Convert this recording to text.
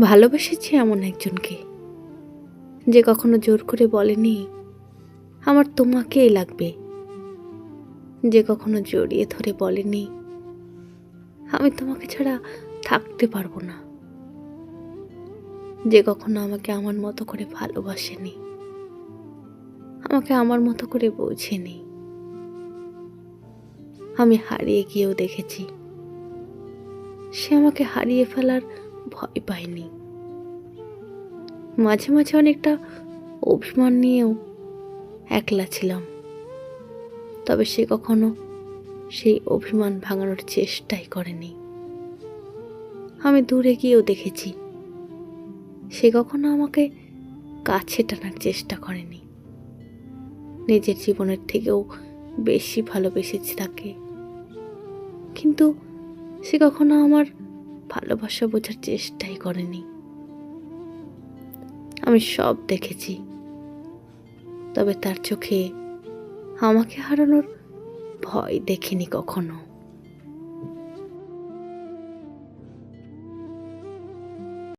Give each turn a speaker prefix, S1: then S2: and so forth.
S1: ভালোবেসেছি এমন একজনকে যে কখনো জোর করে বলেনি আমার তোমাকেই লাগবে, যে কখনো জড়িয়ে ধরে বলেনি আমি তোমাকে ছাড়া থাকতে পারবো না, যে কখনো আমাকে আমার মতো করে ভালোবাসেনি, আমাকে আমার মতো করে বোঝেনি। আমি হারিয়ে গিয়েও দেখেছি সে আমাকে হারিয়ে ফেলার ভয় পায়নি। মাঝে মাঝে অনেকটা অভিমান নিয়েও একলা ছিলাম, তবে সে কখনো সেই অভিমান ভাঙানোর চেষ্টাই করেনি। আমি দূরে গিয়েও দেখেছি সে কখনো আমাকে কাছে টানার চেষ্টা করেনি। নিজের জীবনের থেকেও বেশি ভালোবেসেছি তাকে, কিন্তু সে কখনো আমার ভালোবাসা বোঝার চেষ্টাই করেনি। আমি সব দেখেছি, তবে তার চোখে আমাকে হারানোর ভয় দেখিনি কখনো।